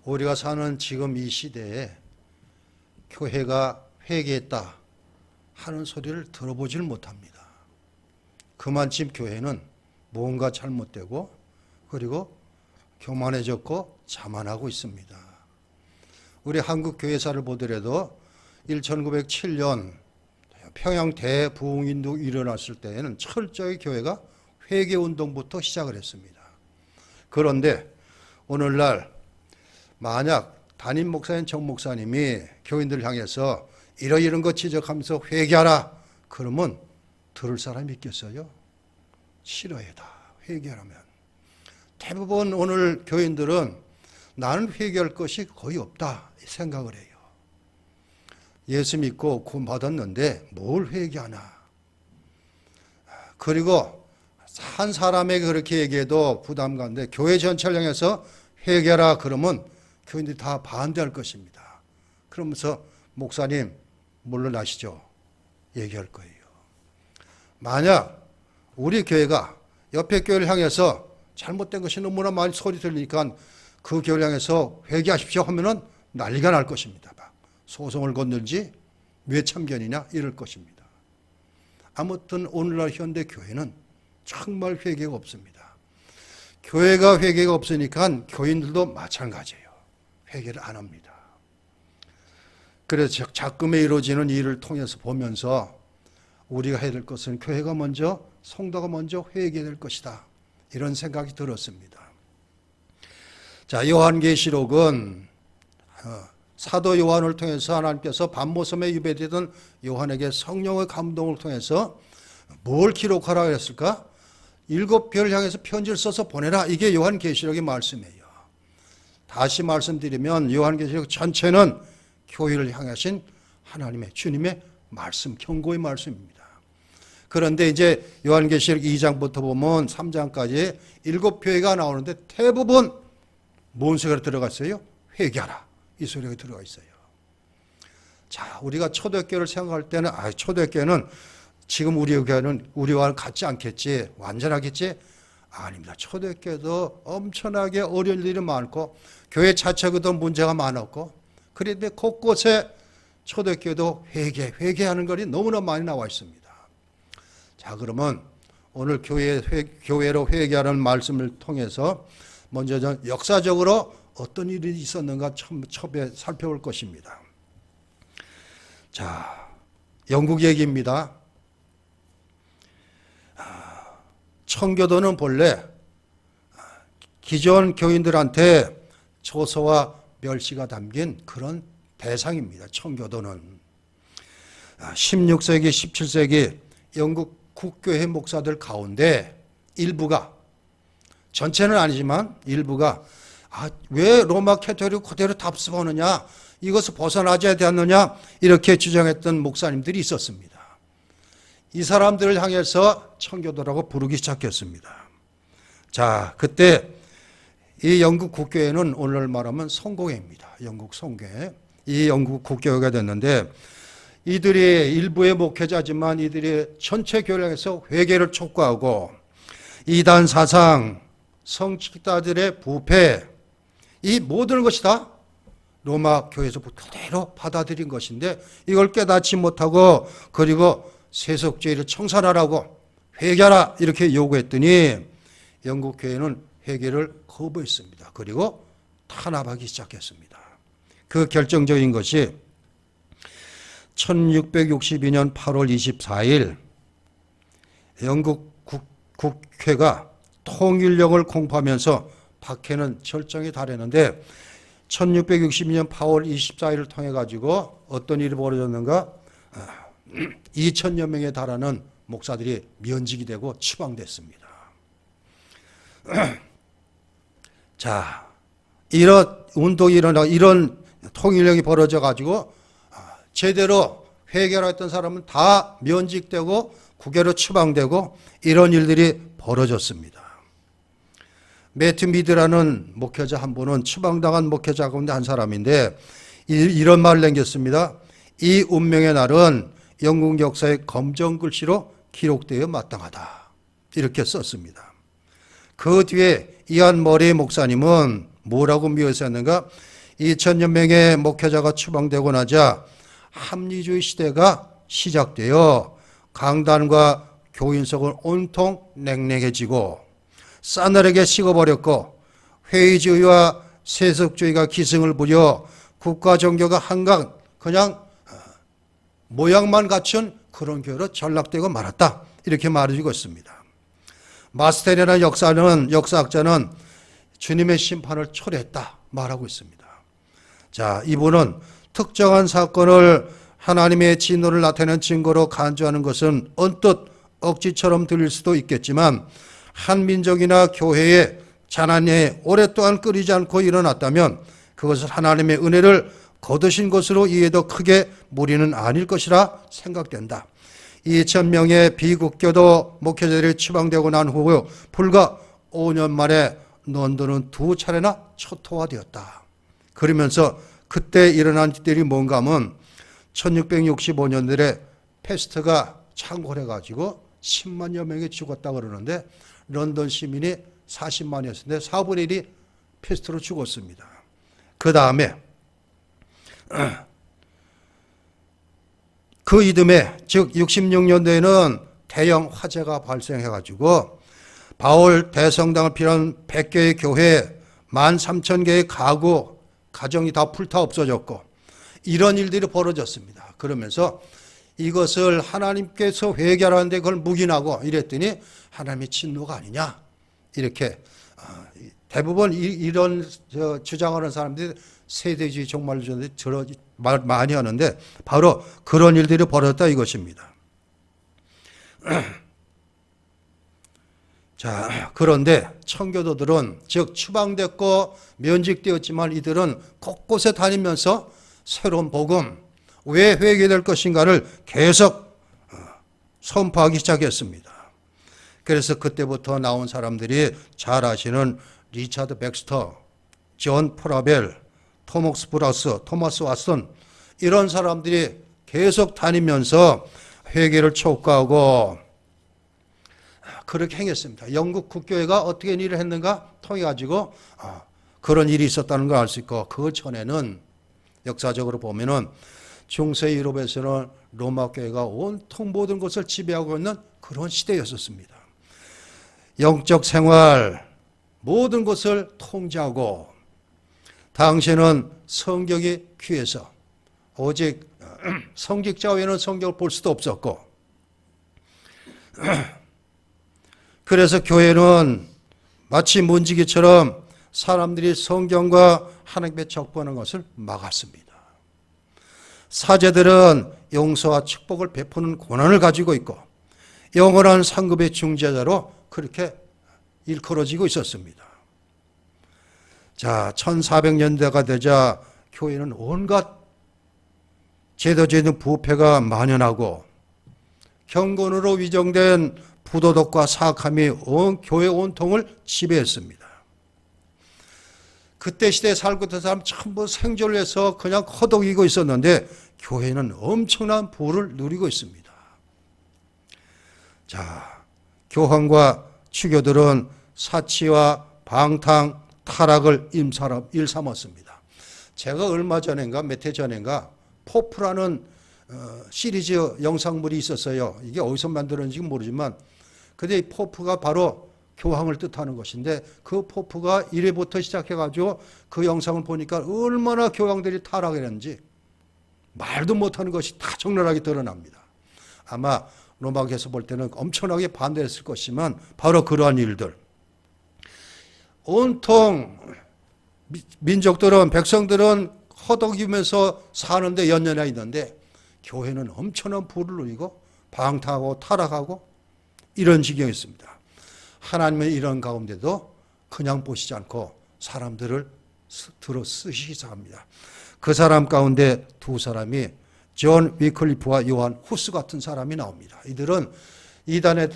우리가 사는 지금 이 시대에 교회가 회개했다 하는 소리를 들어보질 못합니다. 그만큼 교회는 뭔가 잘못되고 그리고 교만해졌고 자만하고 있습니다. 우리 한국 교회사를 보더라도 1907년 평양 대부흥운동이 일어났을 때에는 철저히 교회가 회개운동부터 시작을 했습니다. 그런데 오늘날 만약 담임 목사인 정 목사님이 교인들을 향해서 이런 거 지적하면서 회개하라 그러면 들을 사람이 있겠어요? 싫어해 다 회개하라면. 대부분 오늘 교인들은 나는 회개할 것이 거의 없다 생각을 해요. 예수 믿고 구원 받았는데 뭘 회개하나. 그리고 한 사람에게 그렇게 얘기해도 부담 가는데 교회 전체를 향해서 회개하라 그러면 교인들이 다 반대할 것입니다. 그러면서 목사님 물러나시죠. 얘기할 거예요. 만약 우리 교회가 옆에 교회를 향해서 잘못된 것이 너무나 많이 소리 들리니까 그 교회를 향해서 회개하십시오 하면은 난리가 날 것입니다. 막 소송을 건들지 왜 참견이냐 이럴 것입니다. 아무튼 오늘날 현대 교회는 정말 회개가 없습니다. 교회가 회개가 없으니까 교인들도 마찬가지예요. 회개를 안 합니다. 그래서 작금에 이루어지는 일을 통해서 보면서 우리가 해야 될 것은 교회가 먼저 성도가 먼저 회개될 것이다. 이런 생각이 들었습니다. 자, 요한계시록은 사도 요한을 통해서 하나님께서 밤모섬에 유배되던 요한에게 성령의 감동을 통해서 뭘 기록하라 했을까? 7교회를 향해서 편지를 써서 보내라. 이게 요한계시록의 말씀이에요. 다시 말씀드리면 요한계시록 전체는 교회를 향하신 하나님의 주님의 말씀, 경고의 말씀입니다. 그런데 이제 요한계시록 2장부터 보면 3장까지 7교회가 나오는데 대부분 뭔 소리가 들어가 있어요? 회개하라. 이 소리가 들어가 있어요. 자, 우리가 초대교회를 생각할 때는 초대교회는 지금 우리 교회는 우리와 같지 않겠지, 완전하겠지? 아닙니다. 초대교회도 엄청나게 어려운 일이 많고 교회 자체도 문제가 많았고 그런데 곳곳에 초대교회도 회개하는 것이 너무나 많이 나와 있습니다. 자, 그러면 오늘 교회로 회개하는 말씀을 통해서 먼저 역사적으로 어떤 일이 있었는가 처음에 살펴볼 것입니다. 자, 영국 얘기입니다. 청교도는 본래 기존 교인들한테 조소와 멸시가 담긴 그런 대상입니다. 청교도는 16세기, 17세기 영국 국교회 목사들 가운데 일부가, 전체는 아니지만 일부가 왜 로마 캐토릭 그대로 답습하느냐, 이것을 벗어나줘야 되느냐 이렇게 주장했던 목사님들이 있었습니다. 이 사람들을 향해서 청교도라고 부르기 시작했습니다. 자, 그때 이 영국 국교회는 오늘 말하면 성공회입니다. 영국 성교회. 이 영국 국교회가 됐는데 이들이 일부의 목회자지만 이들이 전체 교회를 향해서 회개를 촉구하고 이단 사상, 성직자들의 부패, 이 모든 것이 다 로마 교회에서 그대로 받아들인 것인데 이걸 깨닫지 못하고 그리고 세속주의를 청산하라고 회개하라 이렇게 요구했더니 영국 교회는 회개를 거부했습니다. 그리고 탄압하기 시작했습니다. 그 결정적인 것이 1662년 8월 24일 영국 국회가 통일령을 공포하면서 박해는 절정에 달했는데 1662년 8월 24일을 통해 가지고 어떤 일이 벌어졌는가? 2천여 명에 달하는 목사들이 면직이 되고 추방됐습니다. 자, 이런 운동이 일어나고 이런 통일령이 벌어져 가지고 제대로 회개했던 사람은 다 면직되고 국외로 추방되고 이런 일들이 벌어졌습니다. 매튜 미드라는 목회자 한 분은 추방당한 목회자 가운데 한 사람인데 이런 말을 남겼습니다. 이 운명의 날은 영국 역사의 검정 글씨로 기록되어 마땅하다. 이렇게 썼습니다. 그 뒤에 이안 머레이 목사님은 뭐라고 묘사했는가? 2000여 명의 목회자가 추방되고 나자 합리주의 시대가 시작되어 강단과 교인석은 온통 냉랭해지고 싸늘하게 식어버렸고 회의주의와 세속주의가 기승을 부려 국가 종교가 한강 그냥 모양만 갖춘 그런 교회로 전락되고 말았다. 이렇게 말해주고 있습니다. 마스테리라는 역사학자는 주님의 심판을 초래했다 말하고 있습니다. 자, 이분은 특정한 사건을 하나님의 진노를 나타내는 증거로 간주하는 것은 언뜻 억지처럼 들릴 수도 있겠지만 한 민족이나 교회의 재난이 오랫동안 끊이지 않고 일어났다면 그것을 하나님의 은혜를 거두신 것으로 이해도 크게 무리는 아닐 것이라 생각된다. 2000명의 비국교도 목회자들이 추방되고 난 후 불과 5년 만에 런던은 2차례나 초토화되었다. 그러면서 그때 일어난 일들이 뭔가 하면 1665년들에 패스트가 창궐해가지고 10만여 명이 죽었다 그러는데 런던 시민이 40만이었는데 4분의 1이 패스트로 죽었습니다. 그 다음에 그 이듬해 즉 66년도에는 대형 화재가 발생해가지고 바울 대성당을 비롯한 100개의 교회 13,000개의 가정이 다 불타 없어졌고 이런 일들이 벌어졌습니다. 그러면서 이것을 하나님께서 회개하라는데 그걸 묵인하고 이랬더니 하나님의 진노가 아니냐 이렇게 대부분 이런 주장하는 사람들이 세대주의 종말론자들이 많이 하는데 바로 그런 일들이 벌어졌다 이것입니다. 자, 그런데 청교도들은 즉 추방됐고 면직되었지만 이들은 곳곳에 다니면서 새로운 복음 왜 회개될 것인가를 계속 선포하기 시작했습니다. 그래서 그때부터 나온 사람들이 잘 아시는 리차드 백스터, 존 프라벨, 토목스 브라스, 토마스 왓슨 이런 사람들이 계속 다니면서 회개를 촉구하고 그렇게 행했습니다. 영국 국교회가 어떻게 일을 했는가 통해 가지고 그런 일이 있었다는 걸 알 수 있고 그 전에는 역사적으로 보면은 중세 유럽에서는 로마 교회가 온통 모든 것을 지배하고 있는 그런 시대였었습니다. 영적 생활 모든 것을 통제하고 당시에는 성경이 귀해서 오직 성직자 외에는 성경을 볼 수도 없었고 그래서 교회는 마치 문지기처럼 사람들이 성경과 하나님께 접근하는 것을 막았습니다. 사제들은 용서와 축복을 베푸는 권한을 가지고 있고 영원한 상급의 중재자로 그렇게 일컬어지고 있었습니다. 자, 1400년대가 되자 교회는 온갖 제도적인 부패가 만연하고 경건으로 위정된 부도덕과 사악함이 교회 온통을 지배했습니다. 그때 시대에 살고 있던 사람 전부 생존을 해서 그냥 허덕이고 있었는데 교회는 엄청난 부를 누리고 있습니다. 자, 교황과 추교들은 사치와 방탕, 타락을 일삼았습니다. 제가 얼마 전인가 몇 해 전인가 포프라는 시리즈 영상물이 있었어요. 이게 어디서 만들었는지 모르지만 근데 이 포프가 바로 교황을 뜻하는 것인데 그 포프가 1회부터 시작해가지고 그 영상을 보니까 얼마나 교황들이 타락했는지 말도 못하는 것이 다 적나라하게 드러납니다. 아마 로마교에서 볼 때는 엄청나게 반대했을 것이지만 바로 그러한 일들 온통 민족들은 백성들은 허덕이면서 사는데 연연해 있는데 교회는 엄청난 부를 누리고 방탕하고 타락하고 이런 지경이었습니다. 하나님은 이런 가운데도 그냥 보시지 않고 사람들을 들어 쓰시기 시작합니다. 그 사람 가운데 두 사람이 존 위클리프와 요한 후스 같은 사람이 나옵니다. 이들은 이단에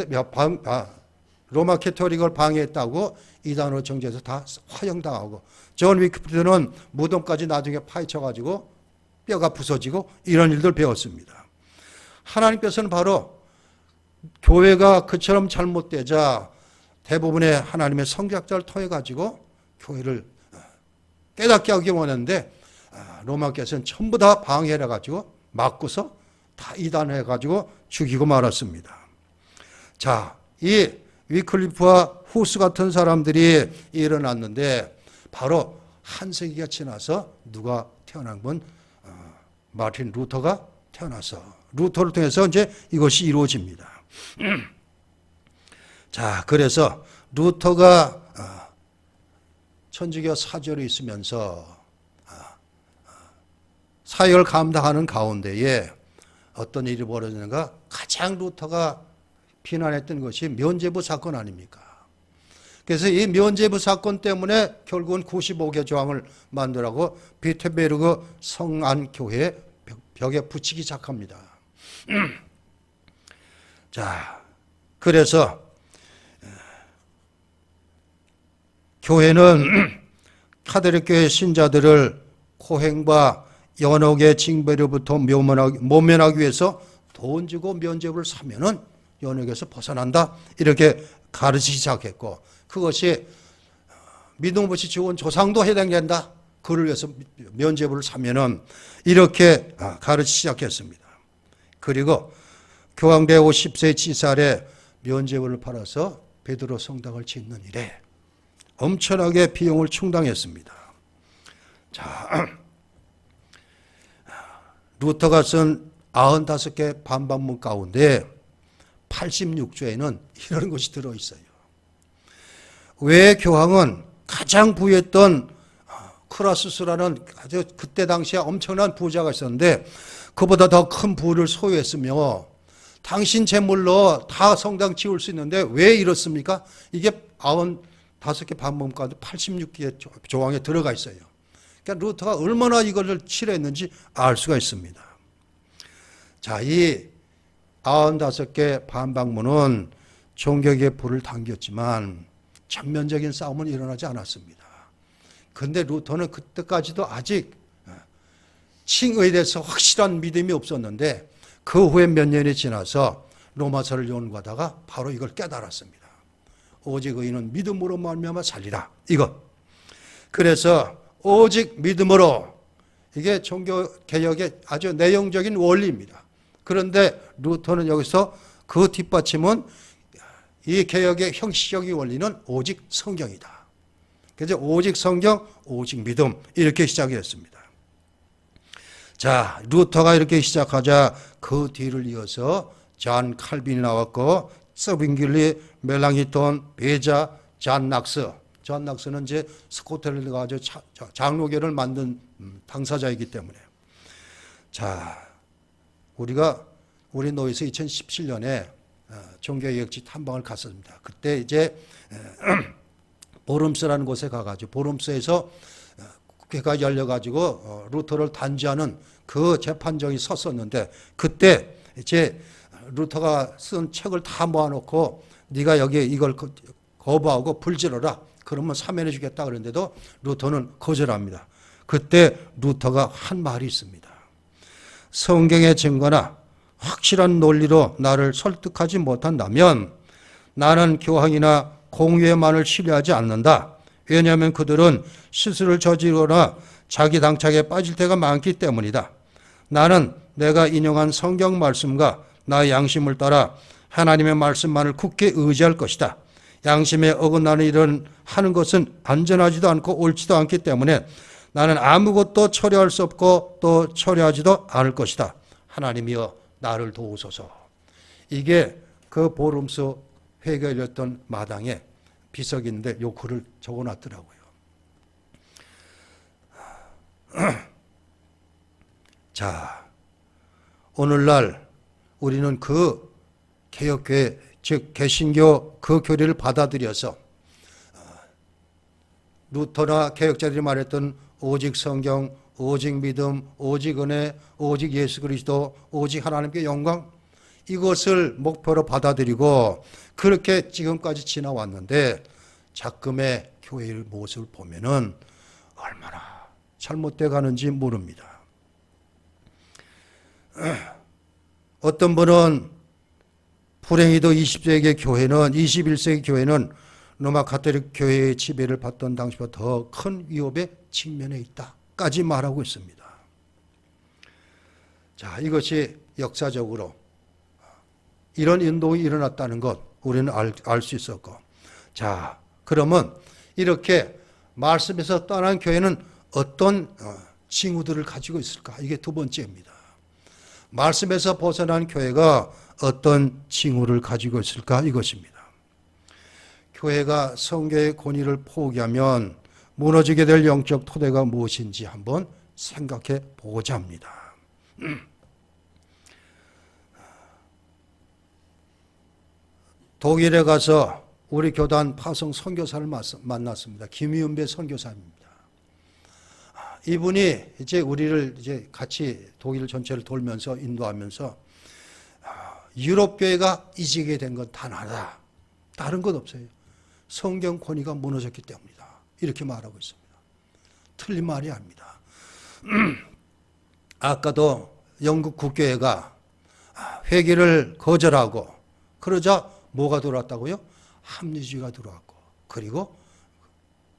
로마 캐토릭을 방해했다고 이단으로 정죄해서 다 화형당하고 존 위클리프는 무덤까지 나중에 파헤쳐가지고 뼈가 부서지고 이런 일들 배웠습니다. 하나님께서는 바로 교회가 그처럼 잘못되자 대부분의 하나님의 성직자를 통해 가지고 교회를 깨닫게 하기 원했는데 로마교에서는 전부 다 방해를 해가지고 막고서 다 이단해가지고 죽이고 말았습니다. 자, 이 위클리프와 후스 같은 사람들이 일어났는데 바로 한 세기가 지나서 누가 태어난 건 마틴 루터가 태어나서 루터를 통해서 이제 이것이 이루어집니다. 자, 그래서 루터가 천주교 사절에 있으면서 사역을 감당하는 가운데에 어떤 일이 벌어지는가? 가장 루터가 비난했던 것이 면죄부 사건 아닙니까? 그래서 이 면죄부 사건 때문에 결국은 95개 조항을 만들라고 비테베르그 성안교회 벽에 붙이기 시작합니다. 자, 그래서 교회는 카톨릭 교회 신자들을 고행과 연옥의 징벌로부터 모면하기 위해서 돈 주고 면죄부를 사면은 연옥에서 벗어난다, 이렇게 가르치기 시작했고, 그것이 믿음 없이 죽은 조상도 해당된다, 그를 위해서 면죄부를 사면은 이렇게 가르치기 시작했습니다. 그리고 교황대 50세 치살에 면죄부를 팔아서 베드로 성당을 짓는 일에 엄청나게 비용을 충당했습니다. 자, 루터가 쓴 95개 반박문 가운데 86조에는 이런 것이 들어있어요. 왜 교황은 가장 부유했던 크라수스라는 아주 그때 당시에 엄청난 부자가 있었는데 그보다 더 큰 부를 소유했으며 당신 재물로 다 성당 지을 수 있는데 왜 이렇습니까? 이게 95개 반문 가운데 86개 조항에 들어가 있어요. 그러니까 루터가 얼마나 이것을 치료했는지 알 수가 있습니다. 자, 이 95개 반박문은 종교계의 불을 당겼지만 전면적인 싸움은 일어나지 않았습니다. 그런데 루터는 그때까지도 아직 칭의에 대해서 확실한 믿음이 없었는데 그 후에 몇 년이 지나서 로마서를 연구하다가 바로 이걸 깨달았습니다. 오직 의인은 믿음으로 말미암아 살리라, 이것. 그래서 오직 믿음으로, 이게 종교개혁의 아주 내용적인 원리입니다. 그런데 루터는 여기서 그 뒷받침은 이 개혁의 형식적인 원리는 오직 성경이다. 그래서 오직 성경, 오직 믿음, 이렇게 시작했습니다. 자, 루터가 이렇게 시작하자 그 뒤를 이어서 잔 칼빈이 나왔고, 서빙길리, 멜랑히톤, 베자, 잔 낙스. 잔 낙스는 이제 스코틀랜드가 아주 장로교를 만든 당사자이기 때문에. 자, 우리 노예에서 2017년에 종교개혁지 탐방을 갔습니다. 그때 이제 보름스라는 곳에 가가지고 보름스에서 국회가 열려가지고 루터를 단죄하는 그 재판정이 섰었는데 그때 이제 루터가 쓴 책을 다 모아놓고 네가 여기 이걸 거부하고 불질러라, 그러면 사면해 주겠다 그랬는데도 루터는 거절합니다. 그때 루터가 한 말이 있습니다. 성경의 증거나 확실한 논리로 나를 설득하지 못한다면 나는 교황이나 공회만을 신뢰하지 않는다. 왜냐하면 그들은 실수를 저지르거나 자기 당착에 빠질 때가 많기 때문이다. 나는 내가 인용한 성경 말씀과 나의 양심을 따라 하나님의 말씀만을 굳게 의지할 것이다. 양심에 어긋나는 일을 하는 것은 안전하지도 않고 옳지도 않기 때문에 나는 아무것도 처리할 수 없고 또 처리하지도 않을 것이다. 하나님이여 나를 도우소서. 이게 그 보름스 회개에 열렸던 마당에 비석인데 요 글을 적어놨더라고요. 자, 오늘날 우리는 그 개혁교회, 즉 개신교 그 교리를 받아들여서 루터나 개혁자들이 말했던 오직 성경, 오직 믿음, 오직 은혜, 오직 예수 그리스도, 오직 하나님께 영광, 이것을 목표로 받아들이고 그렇게 지금까지 지나왔는데 작금의 교회의 모습을 보면은 얼마나 잘못돼 가는지 모릅니다. 어떤 분은 불행히도 20세기 교회는, 21세기 교회는 로마 가톨릭 교회의 지배를 받던 당시보다 더 큰 위협에 직면해 있다까지 말하고 있습니다. 자, 이것이 역사적으로 이런 인도가 일어났다는 것 우리는 알 수 있었고, 자, 그러면 이렇게 말씀에서 떠난 교회는 어떤 징후들을 가지고 있을까? 이게 두 번째입니다. 말씀에서 벗어난 교회가 어떤 징후를 가지고 있을까? 이것입니다. 교회가 성경의 권위를 포기하면 무너지게 될 영적 토대가 무엇인지 한번 생각해 보고자 합니다. 독일에 가서 우리 교단 파송 선교사를 만났습니다. 김희은배 선교사입니다. 이분이 이제 우리를 이제 같이 독일 전체를 돌면서 인도하면서 유럽 교회가 이지게 된 건 단 하나, 다른 것 없어요. 성경 권위가 무너졌기 때문이다. 이렇게 말하고 있습니다. 틀린 말이 아닙니다. 아까도 영국 국교회가 회개를 거절하고 그러자 뭐가 들어왔다고요? 합리주의가 들어왔고, 그리고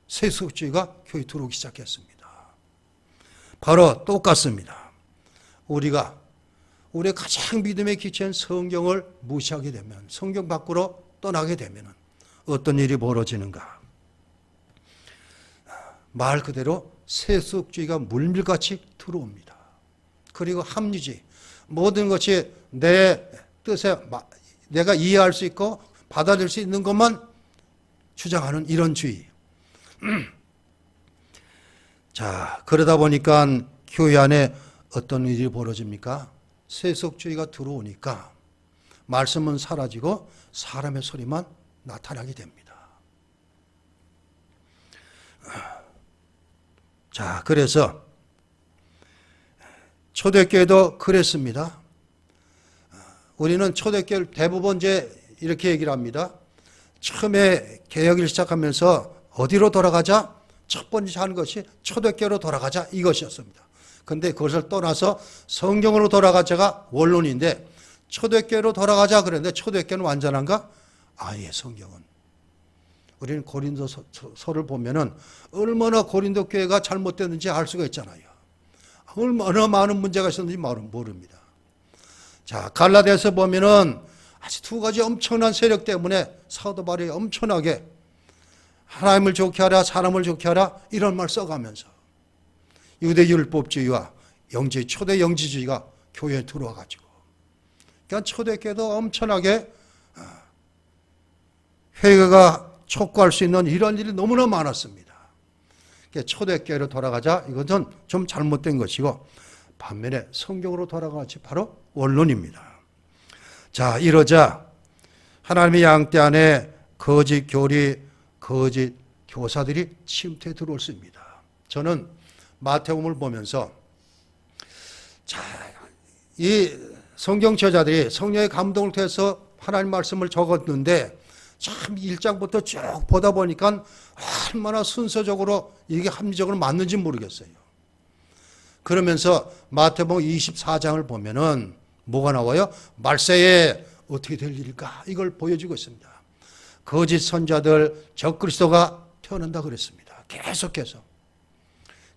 세속주의가 교회에 들어오기 시작했습니다. 바로 똑같습니다. 우리가 가장 믿음의 기초인 성경을 무시하게 되면, 성경 밖으로 떠나게 되면 어떤 일이 벌어지는가? 말 그대로 세속주의가 물밀같이 들어옵니다. 그리고 합리주의, 모든 것이 내 뜻에 내가 이해할 수 있고 받아들일 수 있는 것만 주장하는 이런 주의. 자, 그러다 보니까 교회 안에 어떤 일이 벌어집니까? 세속주의가 들어오니까 말씀은 사라지고 사람의 소리만 나타나게 됩니다. 자, 그래서 초대교회도 그랬습니다. 우리는 초대교회를 대부분 이제 이렇게 얘기를 합니다. 처음에 개혁을 시작하면서 어디로 돌아가자? 첫 번째 하는 것이 초대교회로 돌아가자, 이것이었습니다. 근데 그것을 떠나서 성경으로 돌아가자가 원론인데, 초대교회로 돌아가자 그랬는데 초대교회는 완전한가? 아예 성경은. 우리는 고린도서를 보면은 얼마나 고린도 교회가 잘못됐는지 알 수가 있잖아요. 얼마나 많은 문제가 있었는지 모릅니다. 자, 갈라디아서 보면은 아주 두 가지 엄청난 세력 때문에 사도 바울이 엄청나게 하나님을 좋게 하라, 사람을 좋게 하라, 이런 말 써가면서 유대율법주의와 영지, 초대 영지주의가 교회에 들어와가지고, 그러니까 초대교회도 엄청나게 회개가 촉구할 수 있는 이런 일이 너무나 많았습니다. 그러니까 초대교회로 돌아가자, 이것은 좀 잘못된 것이고, 반면에 성경으로 돌아가지 바로 원론입니다. 자, 이러자 하나님의 양떼 안에 거짓 교리, 거짓 교사들이 침투해 들어왔습니다. 저는 마태복음을 보면서, 자, 이 성경 저자들이 성령의 감동을 통해서 하나님 말씀을 적었는데, 참 1장부터 쭉 보다 보니까 얼마나 순서적으로 이게 합리적으로 맞는지 모르겠어요. 그러면서 마태복음 24장을 보면은 뭐가 나와요? 말세에 어떻게 될 일일까? 이걸 보여주고 있습니다. 거짓 선자들, 적그리스도가 태어난다 그랬습니다. 계속해서.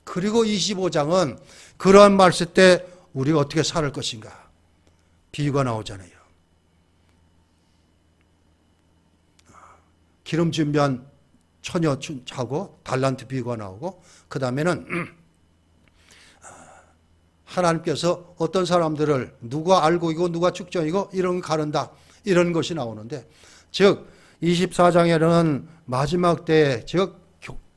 그리고 25장은 그러한 말세 때 우리가 어떻게 살 것인가? 비유가 나오잖아요. 기름 준비한 처녀 하고 달란트 비유가 나오고, 그 다음에는 하나님께서 어떤 사람들을 누가 알고이고 누가 축전이고 이런 거 가른다, 이런 것이 나오는데, 즉 24장에는 마지막 때에, 즉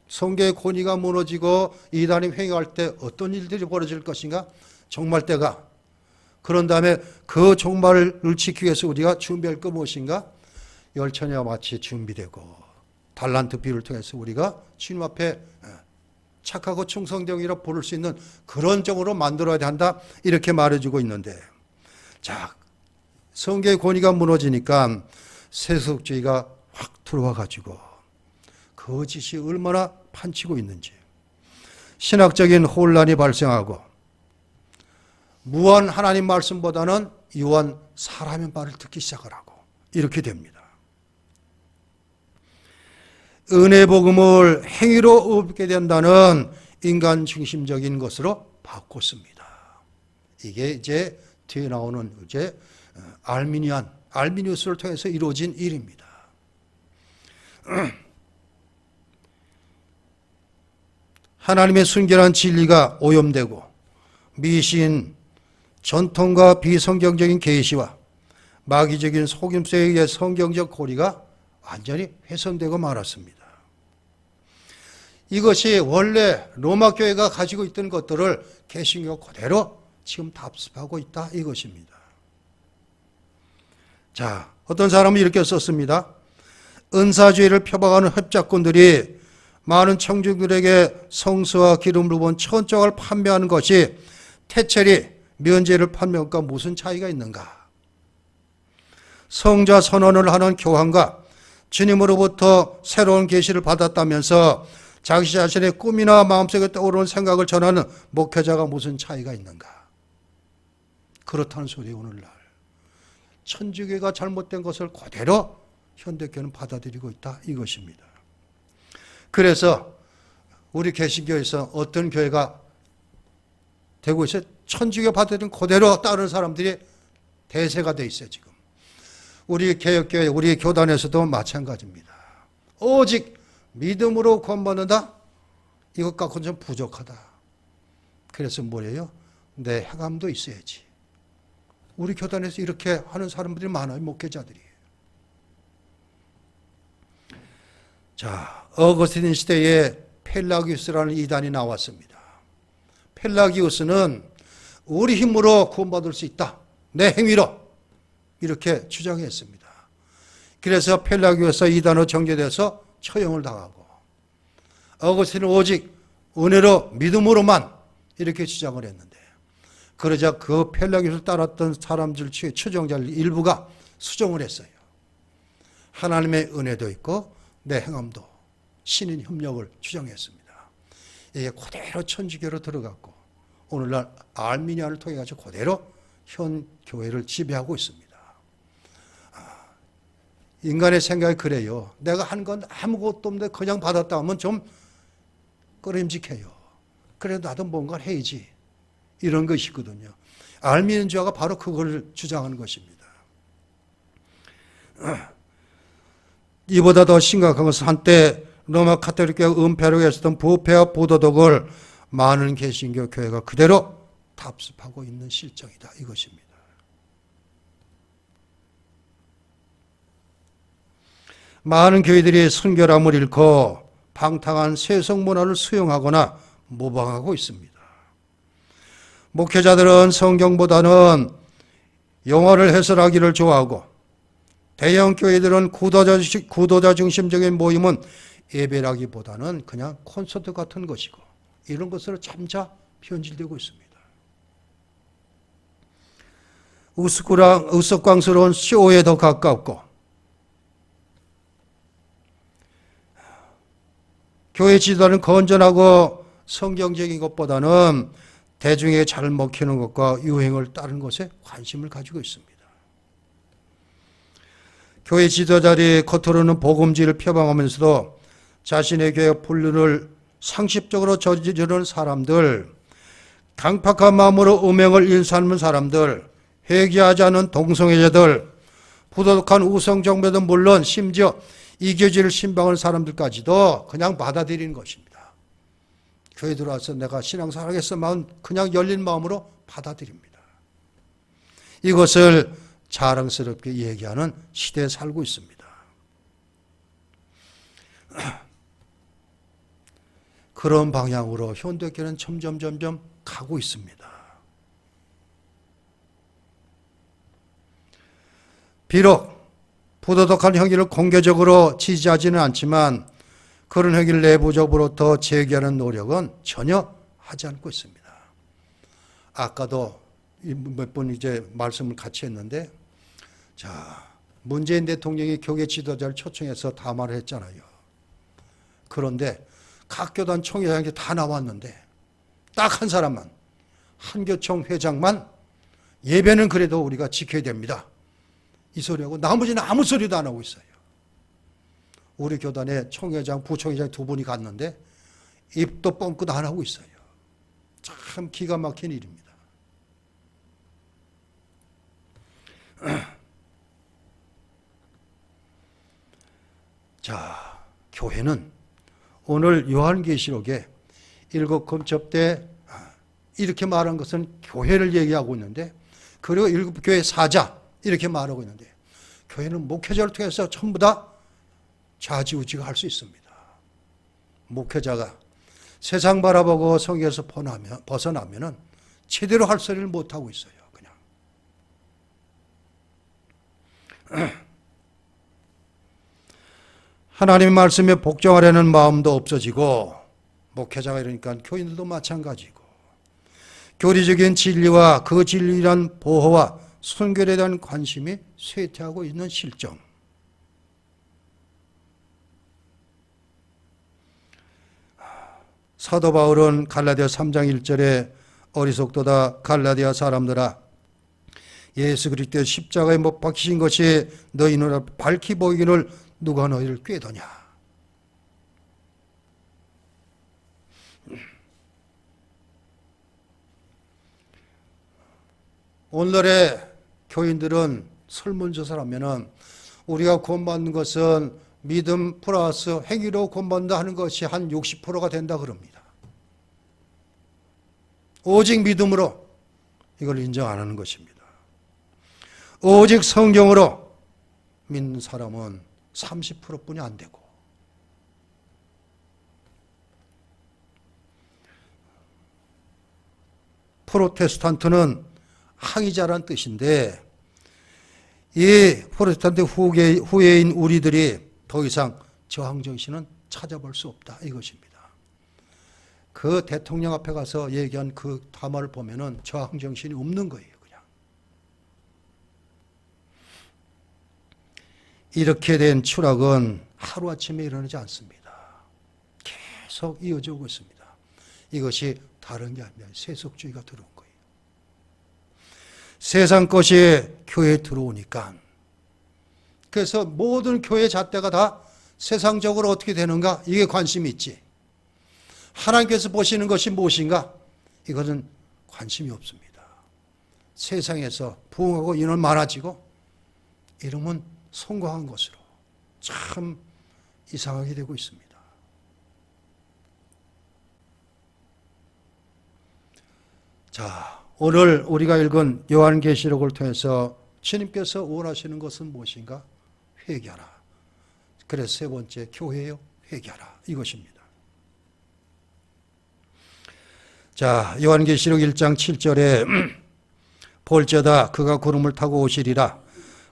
성경의 권위가 무너지고 이단이 횡행할 때 어떤 일들이 벌어질 것인가? 종말 때가. 그런 다음에 그 종말을 지키기 위해서 우리가 준비할 것 무엇인가? 열처녀와 마치 준비되고, 달란트 비유를 통해서 우리가 주님 앞에 착하고 충성되이라 부를 수 있는 그런 종으로 만들어야 한다, 이렇게 말해주고 있는데, 자, 성경의 권위가 무너지니까 세속주의가 확 들어와가지고 거짓이 얼마나 판치고 있는지, 신학적인 혼란이 발생하고, 무한 하나님 말씀보다는 유한 사람의 말을 듣기 시작을 하고, 이렇게 됩니다. 은혜 복음을 행위로 얻게 된다는 인간 중심적인 것으로 바꿨습니다. 이게 이제 뒤에 나오는 이제 알미니우스를 통해서 이루어진 일입니다. 하나님의 순결한 진리가 오염되고 미신, 전통과 비성경적인 계시와 마귀적인 속임수에 의해 성경적 고리가 완전히 훼손되고 말았습니다. 이것이 원래 로마 교회가 가지고 있던 것들을 개신교 그대로 지금 답습하고 있다 이것입니다. 자, 어떤 사람은 이렇게 썼습니다. 은사주의를 표방하는 협작꾼들이 많은 청중들에게 성수와 기름을 부은 천적을 판매하는 것이 태첼이 면제를 판매한 것과 무슨 차이가 있는가? 성자 선언을 하는 교황과 주님으로부터 새로운 계시를 받았다면서 자기 자신의 꿈이나 마음속에 떠오르는 생각을 전하는 목회자가 무슨 차이가 있는가? 그렇다는 소리 오늘날. 천주교가 잘못된 것을 그대로 현대교는 받아들이고 있다 이것입니다. 그래서 우리 개신교에서 어떤 교회가 되고 있어요? 천주교 받아들인 그대로 따르는 사람들이 대세가 돼 있어요 지금. 우리 개혁교회, 우리 교단에서도 마찬가지입니다. 오직 믿음으로 구원받는다? 이것 갖고는 좀 부족하다. 그래서 뭐래요? 내 행함도 있어야지. 우리 교단에서 이렇게 하는 사람들이 많아요. 목회자들이. 자, 어거스틴 시대에 펠라기우스라는 이단이 나왔습니다. 펠라기우스는 우리 힘으로 구원받을 수 있다. 내 행위로. 이렇게 주장했습니다. 그래서 펠라기우스 이단으로 정죄돼서 처형을 당하고 어거스틴은 오직 은혜로 믿음으로만 이렇게 주장을 했는데 그러자 그 펠라기우스를 따랐던 사람들 중에 추종자들 일부가 수정을 했어요. 하나님의 은혜도 있고 내 행함도 신인 협력을 주장했습니다. 이게 그대로 천주교로 들어갔고 오늘날 알미니아를 통해 가지고 그대로 현 교회를 지배하고 있습니다. 인간의 생각이 그래요. 내가 한 건 아무것도 없는데 그냥 받았다 하면 좀 꺼림직해요. 그래 나도 뭔가를 해야지. 이런 것이거든요. 알미니아가 바로 그걸 주장하는 것입니다. 이보다 더 심각한 것은 한때 로마 카톨릭교회 은폐로 했었던 부패와 부도덕을 많은 개신교 교회가 그대로 답습하고 있는 실정이다 이것입니다. 많은 교회들이 순결함을 잃고 방탕한 세속 문화를 수용하거나 모방하고 있습니다. 목회자들은 성경보다는 영어를 해설하기를 좋아하고 대형 교회들은 구도자 중심적인 모임은 예배라기보다는 그냥 콘서트 같은 것이고 이런 것으로 점차 변질되고 있습니다. 우스꽝스러운 쇼에 더 가깝고 교회 지도는 건전하고 성경적인 것보다는 대중에게 잘 먹히는 것과 유행을 따르는 것에 관심을 가지고 있습니다. 교회 지도자들이 겉으로는 복음지를 표방하면서도 자신의 교회 불륜을 상습적으로 저지르는 사람들, 강팍한 마음으로 음행을 일삼는 사람들, 회개하지 않은 동성애자들, 부도덕한 우성정배도 물론 심지어 이교지를 신방하는 사람들까지도 그냥 받아들이는 것입니다. 교회 들어와서 내가 신앙생활 하겠어 마음 그냥 열린 마음으로 받아들입니다. 이것을 자랑스럽게 얘기하는 시대에 살고 있습니다. 그런 방향으로 현대교회는 점점 가고 있습니다. 비록 부도덕한 행위를 공개적으로 지지하지는 않지만 그런 행위를 내부적으로부터 제기하는 노력은 전혀 하지 않고 있습니다. 아까도 몇 번 이제 말씀을 같이 했는데, 자, 문재인 대통령이 교계 지도자를 초청해서 담화를 했잖아요. 그런데 각 교단 총회장이 다 나왔는데 딱 한 사람만, 한교총 회장만 예배는 그래도 우리가 지켜야 됩니다. 이 소리하고 나머지는 아무 소리도 안 하고 있어요. 우리 교단에 총회장, 부총회장 두 분이 갔는데 입도 뻥끗 안 하고 있어요. 참 기가 막힌 일입니다. 자, 교회는 오늘 요한계시록에 7금첩 때 이렇게 말한 것은 교회를 얘기하고 있는데, 그리고 7교회 사자 이렇게 말하고 있는데, 교회는 목회자를 통해서 전부 다 좌지우지가 할 수 있습니다. 목회자가 세상 바라보고 성경에서 벗어나면은 제대로 할 소리를 못하고 있어요. 그냥 하나님의 말씀에 복종하려는 마음도 없어지고, 목회자가 이러니까 교인들도 마찬가지고, 교리적인 진리와 그 진리란 보호와 순결에 대한 관심이 쇠퇴하고 있는 실정. 사도 바울은 갈라디아 3장 1절에 어리석도다 갈라디아 사람들아, 예수 그리스도의 십자가에 못 박히신 것이 너희 눈앞에 밝히 보이기를 누가 너희를 꾀더냐. 오늘날의 교인들은 설문조사를 하면은 우리가 구원받는 것은 믿음 플러스 행위로 구원받는다 하는 것이 한 60%가 된다 그럽니다. 오직 믿음으로 이걸 인정 안 하는 것입니다. 오직 성경으로 믿는 사람은 30%뿐이 안 되고, 프로테스탄트는 항의자란 뜻인데, 이 프로테스탄트 후예인 우리들이 더 이상 저항정신은 찾아볼 수 없다 이것입니다. 그 대통령 앞에 가서 얘기한 그 담화를 보면은 저항정신이 없는 거예요. 그냥 이렇게 된 추락은 하루아침에 일어나지 않습니다. 계속 이어져 오고 있습니다. 이것이 다른 게 아니라 세속주의가 들어온 거예요. 세상 것이 교회에 들어오니까, 그래서 모든 교회 잣대가 다 세상적으로 어떻게 되는가 이게 관심이 있지, 하나님께서 보시는 것이 무엇인가 이것은 관심이 없습니다. 세상에서 부흥하고 인원 많아지고 이러면 성공한 것으로 참 이상하게 되고 있습니다. 자, 오늘 우리가 읽은 요한계시록을 통해서 주님께서 원하시는 것은 무엇인가? 회개하라. 그래서 세 번째, 교회요, 회개하라 이것입니다. 자, 요한계시록 1장 7절에 볼지어다 그가 구름을 타고 오시리라.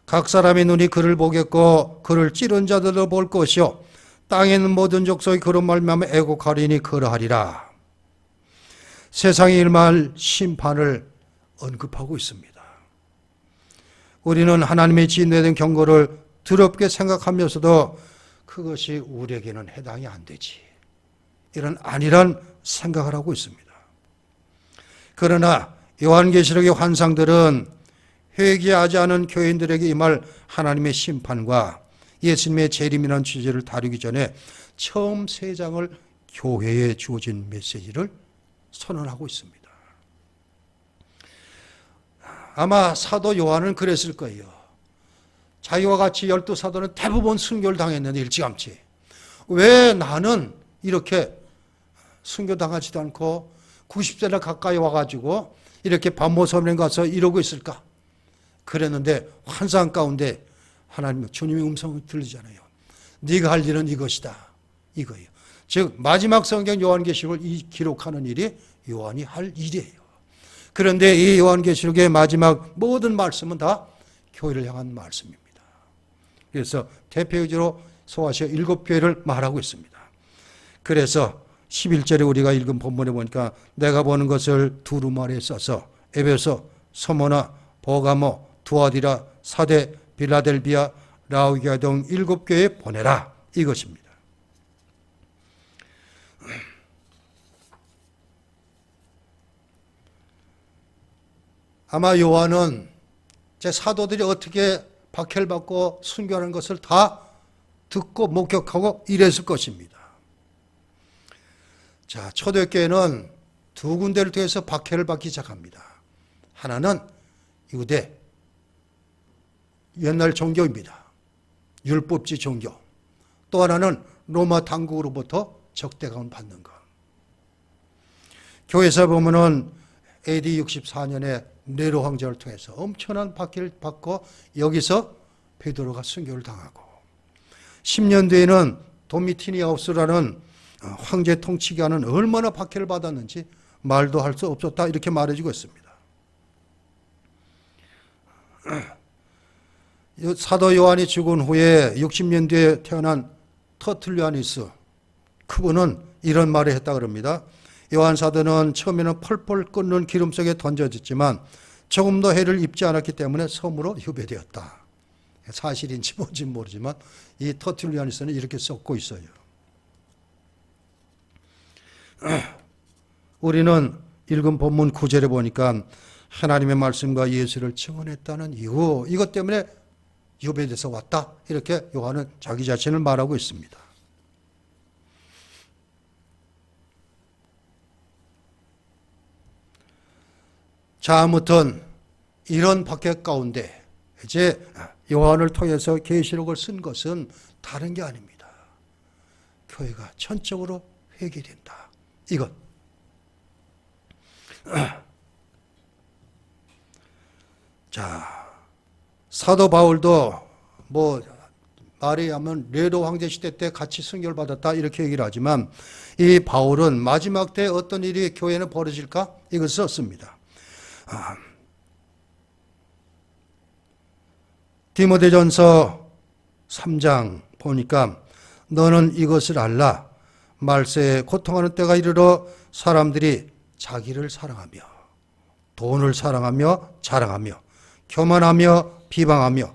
각 사람의 눈이 그를 보겠고 그를 찌른 자들도 볼 것이요 땅에 있는 모든 족속이 그로 말미암아 애곡하리니 그러하리라. 세상에 일어날 심판을 언급하고 있습니다. 우리는 하나님의 진노된 경고를 더럽게 생각하면서도 그것이 우리에게는 해당이 안 되지, 이런 안일한 생각을 하고 있습니다. 그러나 요한계시록의 환상들은 회개하지 않은 교인들에게 임할 하나님의 심판과 예수님의 재림이라는 주제를 다루기 전에 처음 세 장을 교회에 주어진 메시지를 선언하고 있습니다. 아마 사도 요한은 그랬을 거예요. 자기와 같이 12사도는 대부분 순교를 당했는데 일찌감치 왜 나는 이렇게 순교당하지도 않고 90세나 가까이 와가지고 이렇게 반모섬에 가서 이러고 있을까? 그랬는데 환상 가운데 하나님 주님의 음성이 들리잖아요. 네가 할 일은 이것이다, 이거예요. 즉 마지막 성경 요한계시록을 기록하는 일이 요한이 할 일이에요. 그런데 이 요한계시록의 마지막 모든 말씀은 다 교회를 향한 말씀입니다. 그래서 대표적으로 소아시아 7교회를 말하고 있습니다. 그래서 11절에 우리가 읽은 본문에 보니까 내가 보는 것을 두루마리에 써서 에베소, 서모나, 버가모, 두아디라, 사대, 빌라델비아, 라오디게아 등 7교회에 보내라 이것입니다. 아마 요한은 제 사도들이 어떻게 박해를 받고 순교하는 것을 다 듣고 목격하고 이랬을 것입니다. 자, 초대교회는 두 군데를 통해서 박해를 받기 시작합니다. 하나는 유대, 옛날 종교입니다. 율법지 종교. 또 하나는 로마 당국으로부터 적대감을 받는 것. 교회에서 보면은 AD 64년에 네로 황제를 통해서 엄청난 박해를 받고 여기서 베드로가 순교를 당하고 10년 뒤에는 도미티니아우스라는 황제 통치기관은 얼마나 박해를 받았는지 말도 할 수 없었다 이렇게 말해주고 있습니다. 사도 요한이 죽은 후에 60년 뒤에 태어난 터툴리아니스 그분은 이런 말을 했다 그럽니다. 요한 사도는 처음에는 펄펄 끓는 기름 속에 던져졌지만 조금도 해를 입지 않았기 때문에 섬으로 유배되었다. 사실인지 뭔지 모르지만 이 터툴리아니스는 이렇게 썼고 있어요. 우리는 읽은 본문 9절에 보니까 하나님의 말씀과 예수를 증언했다는 이유, 이것 때문에 유배돼서 왔다 이렇게 요한은 자기 자신을 말하고 있습니다. 자, 아무튼 이런 박해 가운데 이제 요한을 통해서 계시록을 쓴 것은 다른 게 아닙니다. 교회가 전적으로 회개된다. 이것. 자, 사도 바울도 말에 의하면 네로 황제 시대 때 같이 순교를 받았다 이렇게 얘기를 하지만 이 바울은 마지막 때 어떤 일이 교회는 벌어질까? 이것을 썼습니다. 디모데전서 3장 보니까 너는 이것을 알라. 말세에 고통하는 때가 이르러 사람들이 자기를 사랑하며 돈을 사랑하며 자랑하며 교만하며 비방하며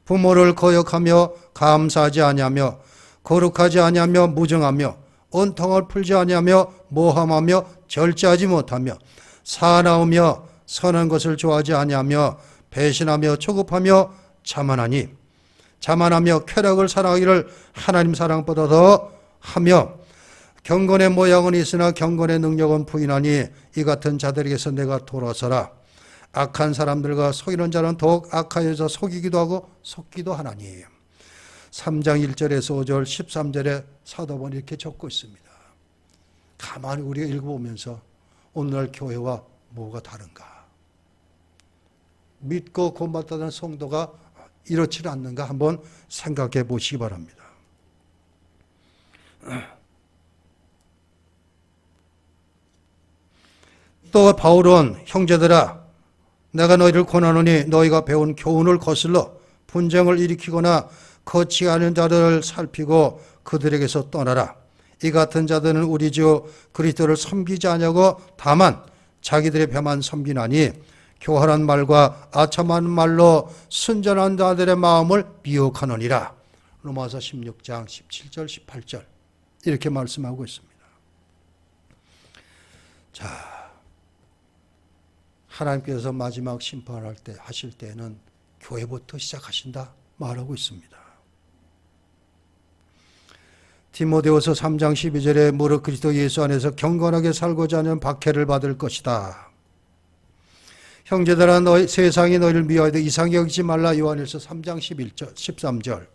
부모를 거역하며 감사하지 아니하며 거룩하지 아니하며 무정하며 온통을 풀지 아니하며 모함하며 절제하지 못하며 사나우며 선한 것을 좋아하지 아니하며 배신하며 초급하며 자만하며 쾌락을 사랑하기를 하나님 사랑보다 더 하며 경건의 모양은 있으나 경건의 능력은 부인하니 이 같은 자들에게서 내가 돌아서라. 악한 사람들과 속이는 자는 더욱 악하여져 속이기도 하고 속기도 하나니. 3장 1절에서 5절 13절에 사도본이 이렇게 적고 있습니다. 가만히 우리가 읽어보면서 오늘날 교회와 뭐가 다른가? 믿고 구원받았다는 성도가 이렇지 않는가 한번 생각해 보시기 바랍니다. 또 바울은 형제들아 내가 너희를 권하노니 너희가 배운 교훈을 거슬러 분쟁을 일으키거나 거치 않은 자들을 살피고 그들에게서 떠나라. 이 같은 자들은 우리 주 그리스도를 섬기지 아니하고 다만 자기들의 배만 섬기나니 교활한 말과 아첨한 말로 순전한 자들의 마음을 미혹하느니라. 로마서 16장 17절 18절 이렇게 말씀하고 있습니다. 자, 하나님께서 마지막 심판할 때 하실 때는 교회부터 시작하신다 말하고 있습니다. 디모데후서 3장 12절에 무릇 그리스도 예수 안에서 경건하게 살고자 하는 박해를 받을 것이다. 형제들아 너희 세상이 너희를 미워하되 이상히 여기지 말라. 요한일서 3장 11절 13절.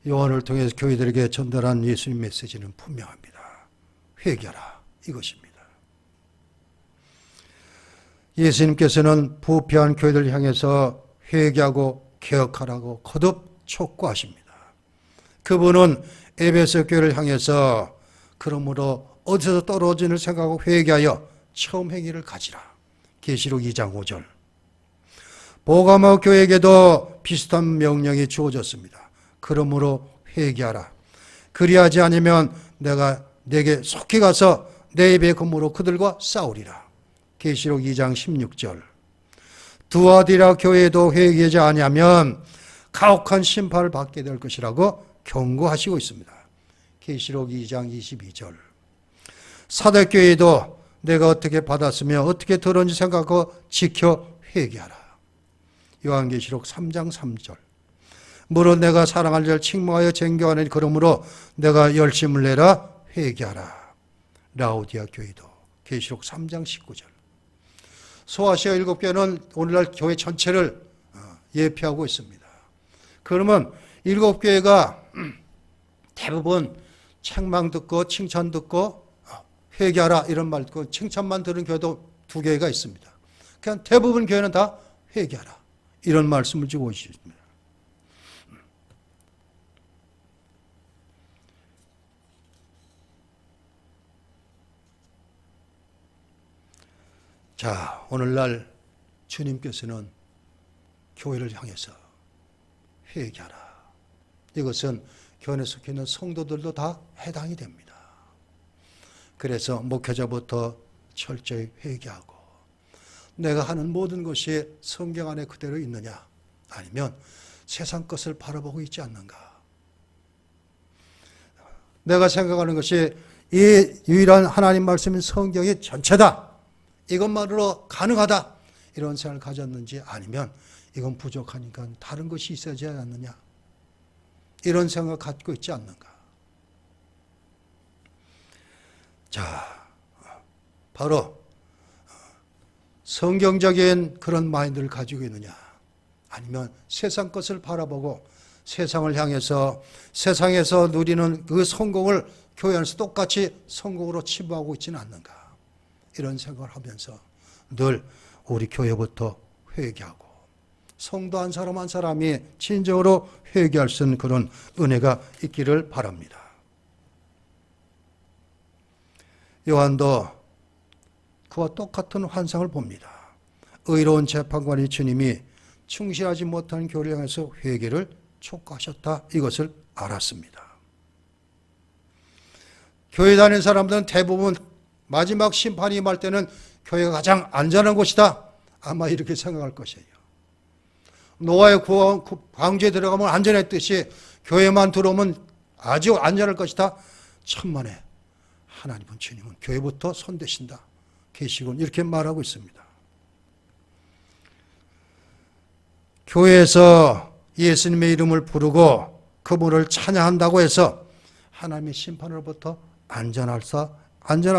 요한을 통해서 교회들에게 전달한 예수님 메시지는 분명합니다. 회개하라 이것입니다. 예수님께서는 부패한 교회들을 향해서 회개하고 개혁하라고 거듭 촉구하십니다. 그분은 에베소 교회를 향해서 그러므로 어디서 떨어지는 생각하고 회개하여 처음 행위를 가지라. 계시록 2장 5절. 보가모 교회에게도 비슷한 명령이 주어졌습니다. 그러므로 회개하라. 그리하지 않으면 내가 내게 속히 가서 내 입의 검으로 그들과 싸우리라. 계시록 2장 16절. 두아디라 교회에도 회개하지 아니하면 가혹한 심판을 받게 될 것이라고 경고하시고 있습니다. 계시록 2장 22절. 사대교회에도 내가 어떻게 받았으며 어떻게 들었는지 생각하고 지켜 회개하라. 요한계시록 3장 3절. 물론 내가 사랑할 자를 칭송하여 쟁교하는 그러므로 내가 열심을 내라 회개하라. 라오디아 교회도 계시록 3장 19절. 소아시아 7교회는 오늘날 교회 전체를 예표하고 있습니다. 그러면 7교회가 대부분 책망 듣고 칭찬 듣고 회개하라 이런 말 듣고 칭찬만 들은 교회도 2교회가 있습니다. 그냥 대부분 교회는 다 회개하라 이런 말씀을 주고 있습니다. 자, 오늘날 주님께서는 교회를 향해서 회개하라. 이것은 교회에 속해 있는 성도들도 다 해당이 됩니다. 그래서 목회자부터 철저히 회개하고 내가 하는 모든 것이 성경 안에 그대로 있느냐 아니면 세상 것을 바라보고 있지 않는가. 내가 생각하는 것이 이 유일한 하나님 말씀인 성경이 전체다. 이것만으로 가능하다. 이런 생각을 가졌는지 아니면 이건 부족하니까 다른 것이 있어야지 않느냐. 이런 생각을 갖고 있지 않는가. 자, 바로 성경적인 그런 마인드를 가지고 있느냐 아니면 세상 것을 바라보고 세상을 향해서 세상에서 누리는 그 성공을 교회 안에서 똑같이 성공으로 치부하고 있지는 않는가. 이런 생각을 하면서 늘 우리 교회부터 회개하고 성도 한 사람 한 사람이 진정으로 회개할 수 있는 그런 은혜가 있기를 바랍니다. 요한도 그와 똑같은 환상을 봅니다. 의로운 재판관이 주님이 충실하지 못한 교회를 향해서 회개를 촉구하셨다. 이것을 알았습니다. 교회 다니는 사람들은 대부분 마지막 심판이 임할 때는 교회가 가장 안전한 곳이다. 아마 이렇게 생각할 것이에요. 노아의 광주에 들어가면 안전했듯이 교회만 들어오면 아주 안전할 것이다. 천만에 하나님은 주님은 교회부터 손대신다. 계시군 이렇게 말하고 있습니다. 교회에서 예수님의 이름을 부르고 그분을 찬양한다고 해서 하나님의 심판으로부터 안전할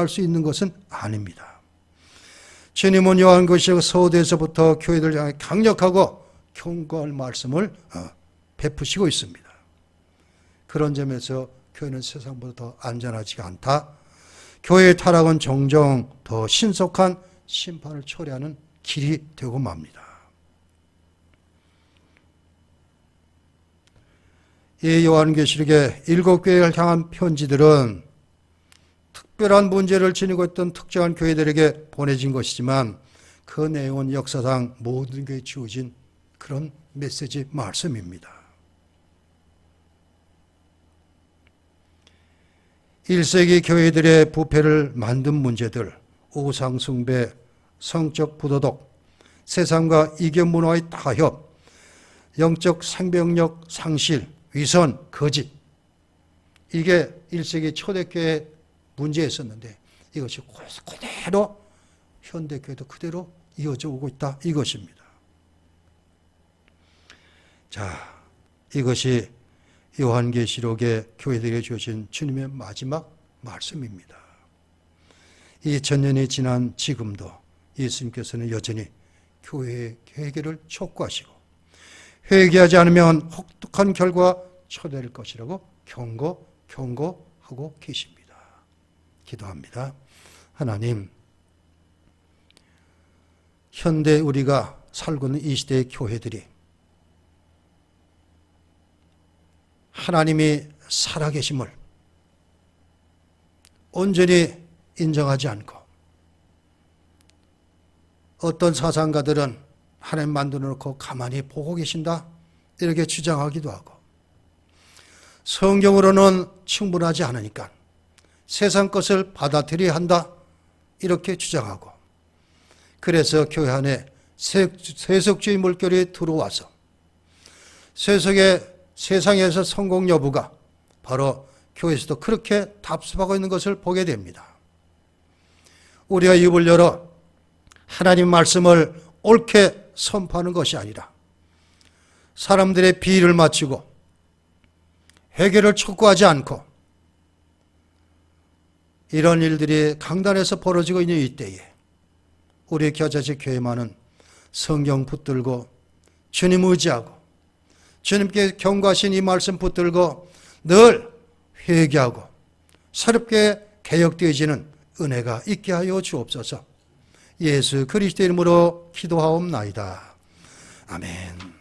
수 있는 것은 아닙니다. 주님은 요한계시록 서두에서부터 교회들 향해 강력하고 경고할 말씀을 베푸시고 있습니다. 그런 점에서 교회는 세상보다 더 안전하지가 않다. 교회의 타락은 종종 더 신속한 심판을 초래하는 길이 되고 맙니다. 이 요한계시록의 7교회를 향한 편지들은 특별한 문제를 지니고 있던 특정한 교회들에게 보내진 것이지만 그 내용은 역사상 모든 교회에 주어진 그런 메시지 말씀입니다. 1세기 교회들의 부패를 만든 문제들, 우상숭배, 성적 부도덕, 세상과 이견 문화의 타협, 영적 생명력 상실, 위선, 거짓. 이게 1세기 초대교회의 문제였었는데 이것이 그대로 현대교회도 그대로 이어져 오고 있다. 이것입니다. 자, 이것이 요한계시록의 교회들에게 주신 주님의 마지막 말씀입니다. 2000년이 지난 지금도 예수님께서는 여전히 교회의 회개를 촉구하시고 회개하지 않으면 혹독한 결과 초래될 것이라고 경고하고 계십니다. 기도합니다. 하나님, 현대 우리가 살고 있는 이 시대의 교회들이 하나님이 살아계심을 온전히 인정하지 않고 어떤 사상가들은 하나님 만들어 놓고 가만히 보고 계신다 이렇게 주장하기도 하고 성경으로는 충분하지 않으니까 세상 것을 받아들여야 한다 이렇게 주장하고 그래서 교회 안에 세속주의 물결이 들어와서 세상에서 성공 여부가 바로 교회에서도 그렇게 답습하고 있는 것을 보게 됩니다. 우리가 입을 열어 하나님 말씀을 옳게 선포하는 것이 아니라 사람들의 비위를 맞추고 회개를 촉구하지 않고 이런 일들이 강단에서 벌어지고 있는 이때에 우리 겨자씨 교회만은 성경 붙들고 주님 의지하고 주님께 경고하신 이 말씀 붙들고 늘 회개하고 새롭게 개혁되어지는 은혜가 있게 하여 주옵소서. 예수 그리스도 이름으로 기도하옵나이다. 아멘.